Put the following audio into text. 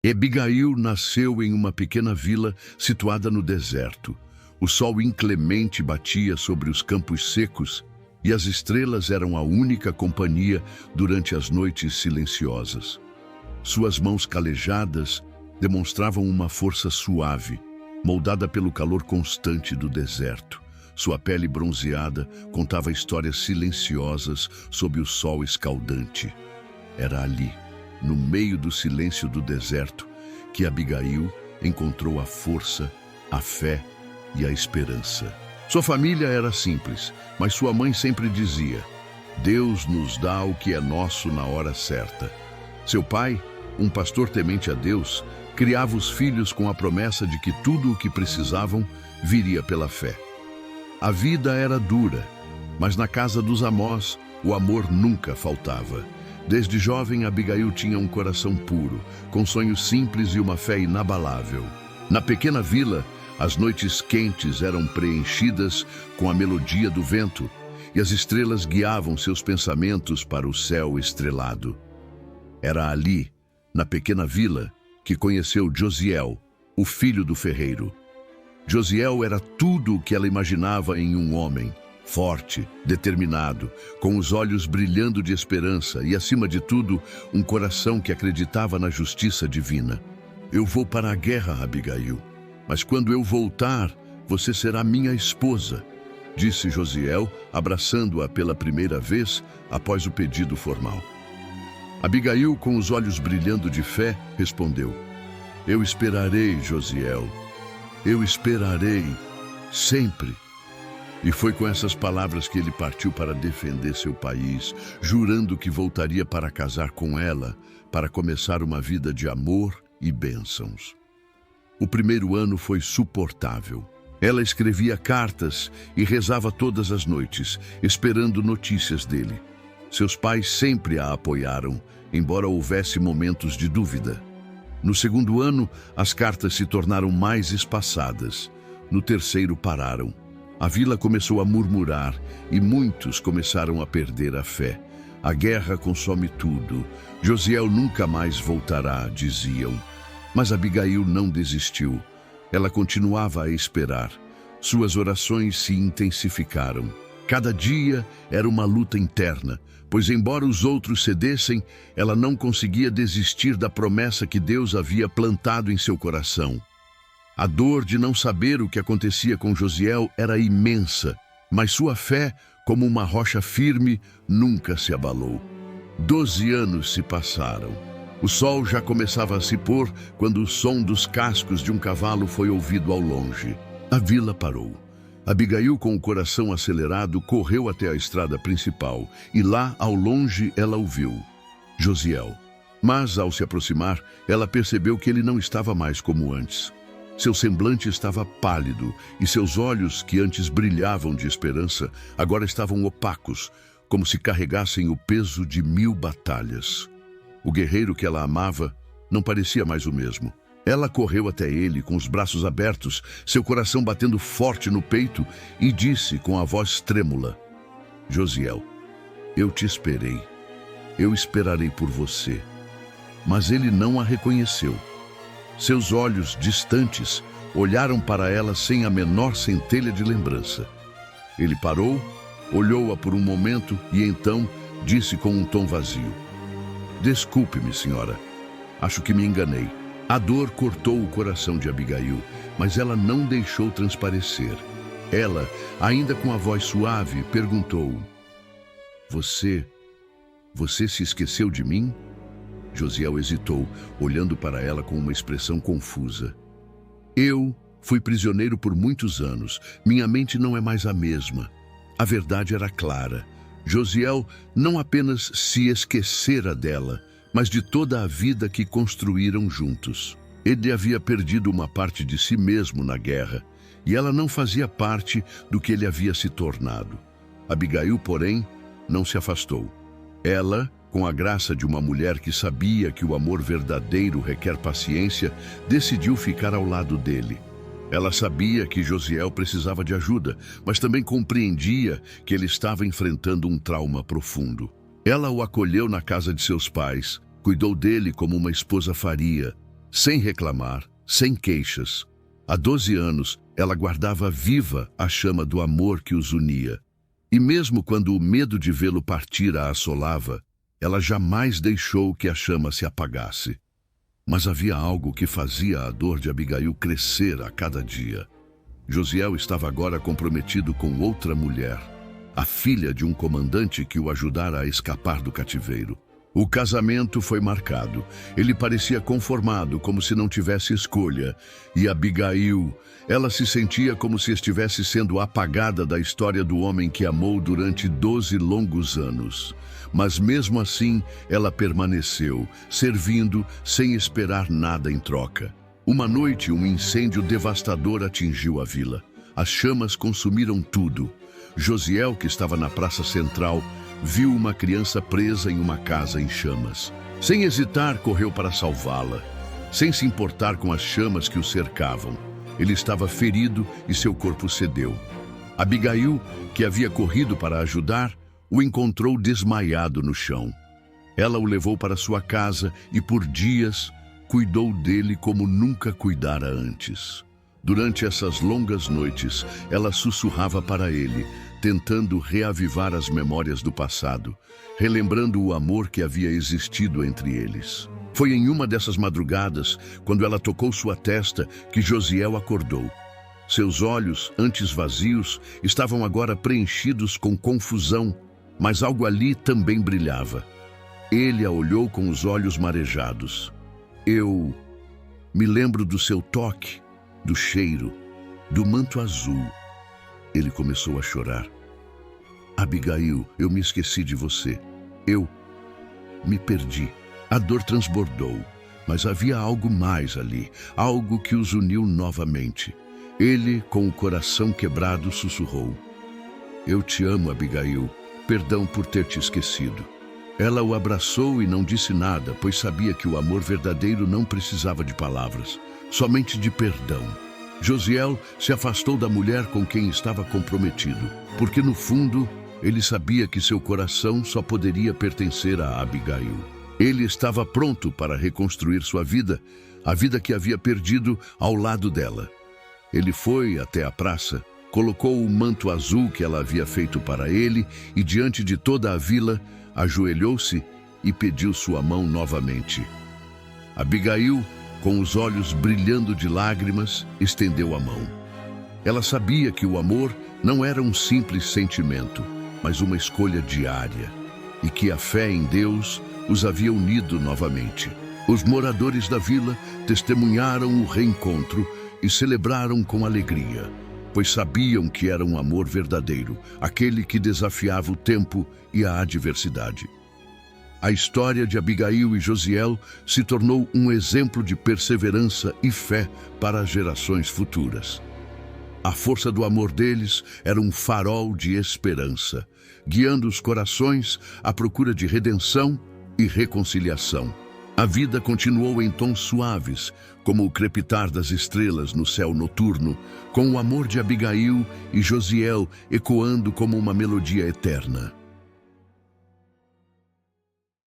Abigail nasceu em uma pequena vila situada no deserto. O sol inclemente batia sobre os campos secos e as estrelas eram a única companhia durante as noites silenciosas. Suas mãos calejadas demonstravam uma força suave, moldada pelo calor constante do deserto. Sua pele bronzeada contava histórias silenciosas sob o sol escaldante. Era ali, no meio do silêncio do deserto, que Abigail encontrou a força, a fé e a esperança. Sua família era simples, mas sua mãe sempre dizia: Deus nos dá o que é nosso na hora certa. Seu pai, um pastor temente a Deus, criava os filhos com a promessa de que tudo o que precisavam viria pela fé. A vida era dura, mas na casa dos Amós, o amor nunca faltava. Desde jovem, Abigail tinha um coração puro, com sonhos simples e uma fé inabalável. Na pequena vila, as noites quentes eram preenchidas com a melodia do vento, e as estrelas guiavam seus pensamentos para o céu estrelado. Era ali, na pequena vila, que conheceu Josiel, o filho do ferreiro. Josiel era tudo o que ela imaginava em um homem, forte, determinado, com os olhos brilhando de esperança e, acima de tudo, um coração que acreditava na justiça divina. Eu vou para a guerra, Abigail, mas quando eu voltar, você será minha esposa, disse Josiel, abraçando-a pela primeira vez após o pedido formal. Abigail, com os olhos brilhando de fé, respondeu: Eu esperarei, Josiel. Eu esperarei, sempre. E foi com essas palavras que ele partiu para defender seu país, jurando que voltaria para casar com ela, para começar uma vida de amor e bênçãos. O primeiro ano foi suportável. Ela escrevia cartas e rezava todas as noites, esperando notícias dele. Seus pais sempre a apoiaram, embora houvesse momentos de dúvida. No segundo ano, as cartas se tornaram mais espaçadas. No terceiro, pararam. A vila começou a murmurar e muitos começaram a perder a fé. A guerra consome tudo. Josiel nunca mais voltará, diziam. Mas Abigail não desistiu. Ela continuava a esperar. Suas orações se intensificaram. Cada dia era uma luta interna, pois embora os outros cedessem, ela não conseguia desistir da promessa que Deus havia plantado em seu coração. A dor de não saber o que acontecia com Josiel era imensa, mas sua fé, como uma rocha firme, nunca se abalou. 12 anos se passaram. O sol já começava a se pôr quando o som dos cascos de um cavalo foi ouvido ao longe. A vila parou. Abigail, com o coração acelerado, correu até a estrada principal e lá, ao longe, ela ouviu Josiel. Mas, ao se aproximar, ela percebeu que ele não estava mais como antes. Seu semblante estava pálido e seus olhos, que antes brilhavam de esperança, agora estavam opacos, como se carregassem o peso de 1000 batalhas. O guerreiro que ela amava não parecia mais o mesmo. Ela correu até ele com os braços abertos, seu coração batendo forte no peito, e disse com a voz trêmula: Josiel, eu te esperei. Eu esperarei por você. Mas ele não a reconheceu. Seus olhos, distantes, olharam para ela sem a menor centelha de lembrança. Ele parou, olhou-a por um momento e então disse com um tom vazio: Desculpe-me, senhora. Acho que me enganei. A dor cortou o coração de Abigail, mas ela não deixou transparecer. Ela, ainda com a voz suave, perguntou: Você se esqueceu de mim? Josiel hesitou, olhando para ela com uma expressão confusa. Eu fui prisioneiro por muitos anos. Minha mente não é mais a mesma. A verdade era clara. Josiel não apenas se esquecera dela, mas de toda a vida que construíram juntos. Ele havia perdido uma parte de si mesmo na guerra, e ela não fazia parte do que ele havia se tornado. Abigail, porém, não se afastou. Ela, com a graça de uma mulher que sabia que o amor verdadeiro requer paciência, decidiu ficar ao lado dele. Ela sabia que Josiel precisava de ajuda, mas também compreendia que ele estava enfrentando um trauma profundo. Ela o acolheu na casa de seus pais, cuidou dele como uma esposa faria, sem reclamar, sem queixas. Há 12 anos, ela guardava viva a chama do amor que os unia. E mesmo quando o medo de vê-lo partir a assolava, ela jamais deixou que a chama se apagasse. Mas havia algo que fazia a dor de Abigail crescer a cada dia. Josiel estava agora comprometido com outra mulher, a filha de um comandante que o ajudara a escapar do cativeiro. O casamento foi marcado. Ele parecia conformado, como se não tivesse escolha. E Abigail, ela se sentia como se estivesse sendo apagada da história do homem que amou durante 12 longos anos. Mas mesmo assim, ela permaneceu, servindo sem esperar nada em troca. Uma noite, um incêndio devastador atingiu a vila. As chamas consumiram tudo. Josiel, que estava na praça central, viu uma criança presa em uma casa em chamas. Sem hesitar, correu para salvá-la, sem se importar com as chamas que o cercavam. Ele estava ferido e seu corpo cedeu. Abigail, que havia corrido para ajudar, o encontrou desmaiado no chão. Ela o levou para sua casa e, por dias, cuidou dele como nunca cuidara antes. Durante essas longas noites, ela sussurrava para ele, tentando reavivar as memórias do passado, relembrando o amor que havia existido entre eles. Foi em uma dessas madrugadas, quando ela tocou sua testa, que Josiel acordou. Seus olhos, antes vazios, estavam agora preenchidos com confusão, mas algo ali também brilhava. Ele a olhou com os olhos marejados. Eu me lembro do seu toque, do cheiro, do manto azul. Ele começou a chorar. Abigail, eu me esqueci de você. Eu me perdi. A dor transbordou, mas havia algo mais ali, algo que os uniu novamente. Ele, com o coração quebrado, sussurrou: Eu te amo, Abigail. Perdão por ter te esquecido. Ela o abraçou e não disse nada, pois sabia que o amor verdadeiro não precisava de palavras, somente de perdão. Josiel se afastou da mulher com quem estava comprometido, porque no fundo ele sabia que seu coração só poderia pertencer a Abigail. Ele estava pronto para reconstruir sua vida, a vida que havia perdido ao lado dela. Ele foi até a praça, colocou o manto azul que ela havia feito para ele e, diante de toda a vila, ajoelhou-se e pediu sua mão novamente. Abigail, com os olhos brilhando de lágrimas, estendeu a mão. Ela sabia que o amor não era um simples sentimento, mas uma escolha diária, e que a fé em Deus os havia unido novamente. Os moradores da vila testemunharam o reencontro e celebraram com alegria, pois sabiam que era um amor verdadeiro, aquele que desafiava o tempo e a adversidade. A história de Abigail e Josiel se tornou um exemplo de perseverança e fé para as gerações futuras. A força do amor deles era um farol de esperança, guiando os corações à procura de redenção e reconciliação. A vida continuou em tons suaves, como o crepitar das estrelas no céu noturno, com o amor de Abigail e Josiel ecoando como uma melodia eterna.